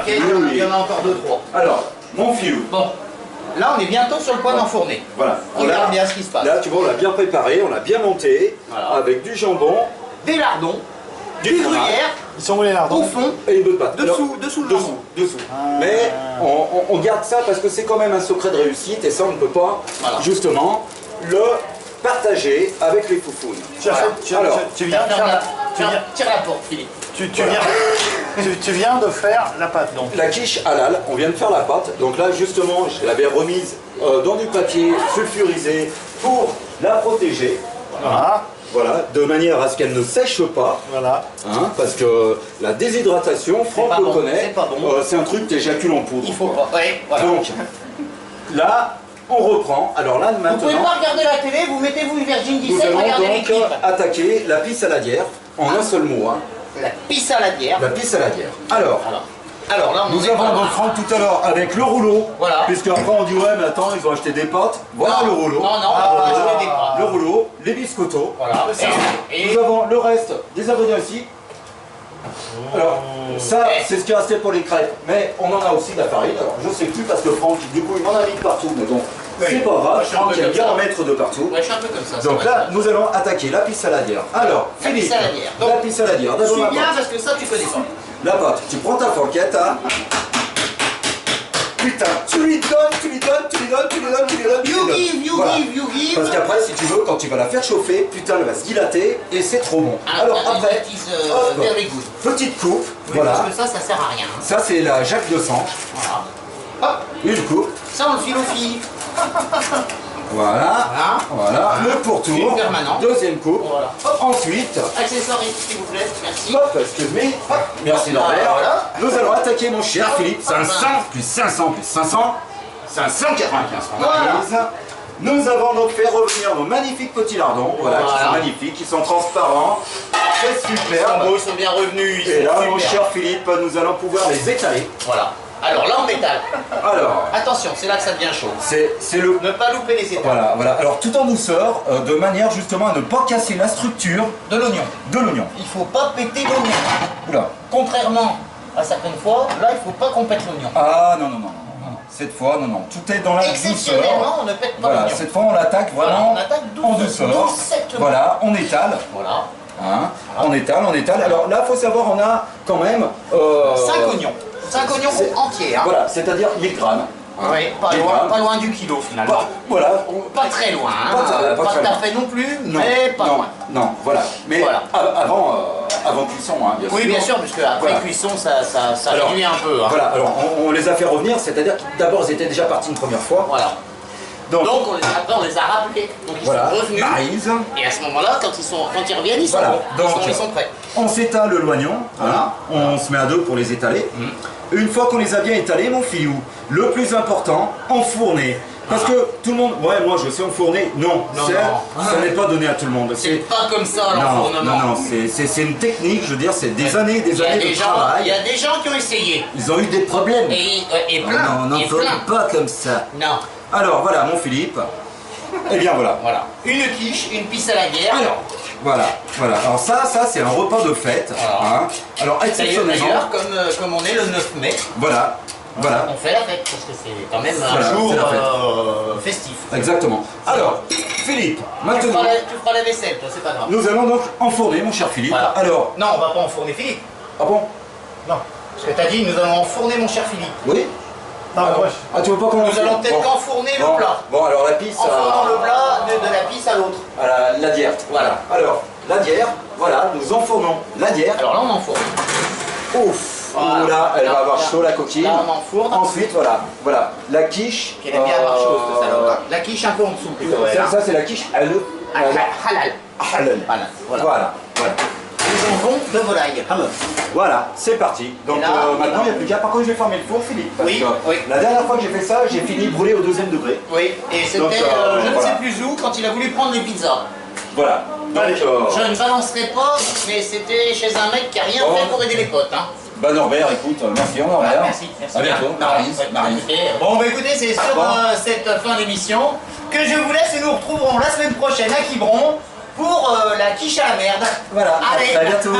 t'inquiète, il y en a encore 2-3. Alors, mon filou. Bon, là on est bientôt sur le point d'enfourner. Voilà. Regarde bien ce qui se passe. Là, tu vois, on l'a bien préparé, on l'a bien monté, voilà. Avec du jambon, des lardons, du gruyère. Ils sont où les lardons? Au fond. Et une bonne pâte. Dessous le jambon. Dessous. Mais on garde ça parce que c'est quand même un secret de réussite et ça, on ne peut pas, justement, le partager avec les foufounes. Tu viens de faire la... Tire la porte, Philippe. Tu viens de faire la pâte, donc. La quiche halal, on vient de faire la pâte. Donc là, justement, je l'avais remise dans du papier sulfurisé pour la protéger. Voilà. Voilà, de manière à ce qu'elle ne sèche pas. Voilà. Hein, parce que la déshydratation, Franck le connaît, c'est un truc t'éjacules en poudre. Il faut pas. Ouais, voilà. Donc, là, on reprend. Alors là, maintenant... Vous pouvez pas regarder la télé, vous mettez-vous une Virgin 17, nous regardez les allons clips. donc attaquer la pisse saladière en un seul mot. Hein. La pisse saladière. La pisse saladière. Alors là, nous avons donc Franck tout à l'heure avec le rouleau. Voilà. Puisque après on dit ouais mais attends ils ont acheté des pâtes. Voilà le rouleau. Non, on va acheter des pâtes. Le rouleau, les biscottos. Voilà. Et nous avons le reste des ingrédients ici. Alors ça c'est ce qui est resté pour les crêpes. Mais on en a aussi de la farine. Alors je sais plus parce que Franck du coup il m'en a mis de partout. Mais bon, c'est pas grave. Franck aime bien en mettre de partout. Ouais, je suis un peu comme ça. Donc là nous allons attaquer la pisse saladière. Alors Philippe, la pisse saladière. Je suis bien parce que ça tu connais pas. La pâte, tu prends ta fourchette, hein. Putain, tu lui donnes. You give. Parce qu'après, si tu veux, quand tu vas la faire chauffer, putain, elle va se dilater et c'est trop bon. Alors après, petite coupe, voilà. Parce que ça sert à rien. Ça, c'est la Jacques de sang. Voilà. Une coupe. Ça, on le file aux filles. Voilà. Le pourtour. Permanent. Deuxième coupe. Voilà. Ensuite. Accessoires, s'il vous plaît. Merci. Hop, excuse-moi. Merci Norbert. Voilà. Nous allons attaquer mon cher Philippe. 500 plus 500 plus 500. 595 francs. Voilà. Nous avons donc fait revenir nos magnifiques petits lardons. Voilà, qui sont magnifiques, qui sont transparents. C'est super. Ils sont bien revenus. Et là, mon cher Philippe, nous allons pouvoir les étaler. Voilà. Alors là, on étale. Alors. Attention, c'est là que ça devient chaud. C'est le. Ne pas louper les étapes. Voilà. Alors tout en douceur, de manière justement à ne pas casser la structure de l'oignon. Il faut pas péter l'oignon. Oula. Contrairement à certaines fois, là, il faut pas qu'on pète l'oignon. Ah non. Cette fois, non. Tout est dans la douceur. Exceptionnellement, on ne pète pas l'oignon. Cette fois, on l'attaque vraiment en douceur. Voilà, on étale. Voilà. Hein, on étale. Alors là, il faut savoir, on a quand même 5 oignons. 5 oignons entiers. Hein. Voilà, c'est-à-dire 1000 grammes. Hein, oui, pas loin du kilo finalement. Pas très loin. Hein. Pas tout à fait non plus, mais pas loin. Non, voilà. Mais avant cuisson, hein, bien sûr. Oui, bien sûr, parce qu'après cuisson, ça réduit un peu. Hein. Voilà, alors on les a fait revenir, c'est-à-dire que d'abord ils étaient déjà partis une première fois. Voilà. Donc après on les a rappelés, donc ils sont revenus. Et à ce moment-là, quand ils reviennent, ils sont bons. Ils sont prêts. On s'étale l'oignon, on se met à deux pour les étaler. Une fois qu'on les a bien étalés, mon filou, le plus important, enfourner. Parce que tout le monde, ouais, moi je sais enfourner. Non, ça n'est pas donné à tout le monde. C'est pas comme ça l'enfournement. Non, c'est une technique, je veux dire, c'est des années de travail. Il y a des gens qui ont essayé. Ils ont eu des problèmes. Et plein. Non, pas comme ça. Non. Alors voilà, mon Philippe. Eh bien voilà. Une quiche, une pisse à la bière. Voilà. Alors ça c'est un repas de fête. Hein. Alors exceptionnellement. D'ailleurs, comme on est le 9 mai. Voilà. On fait la fête parce que c'est quand même un jour festif. Exactement. Alors, Philippe, maintenant. Tu feras la vaisselle, toi, c'est pas grave. Nous allons donc enfourner, mon cher Philippe. Alors. Non, on va pas enfourner Philippe. Ah bon? Non. Parce que t'as dit, nous allons enfourner mon cher Philippe. Oui. Tu veux pas commencer? Nous allons peut-être qu'enfourner le plat. Bon, alors la pisse. Enfournons le plat de la pisse à l'autre. La dière. Voilà. Alors, la dière, nous enfournons la dière. Alors là, on enfourne. Ouf. Là, elle va avoir chaud la coquille. Là, on enfourne. Ensuite, voilà. La quiche. Elle aime bien avoir chaud, cette salope. La quiche un peu en dessous, plutôt. Ça, c'est la quiche halal. Voilà. Du jambon de volaille. Voilà, c'est parti. Donc maintenant, il n'y a plus qu'à. Par contre, je vais fermer le four, Philippe. Parce que la dernière fois que j'ai fait ça, j'ai fini brûlé au 2e degré. Oui, et c'était, je ne sais plus où, quand il a voulu prendre les pizzas. Voilà. Donc, je ne balancerai pas, mais c'était chez un mec qui a rien fait pour aider les potes. Hein. Bah Norbert, écoute, merci Norbert. Merci. À bientôt. Maryse. Bon, bah écoutez, c'est sur cette fin d'émission que je vous laisse et nous retrouverons la semaine prochaine à Quiberon pour la quiche à la merde. Voilà. Allez. À bientôt.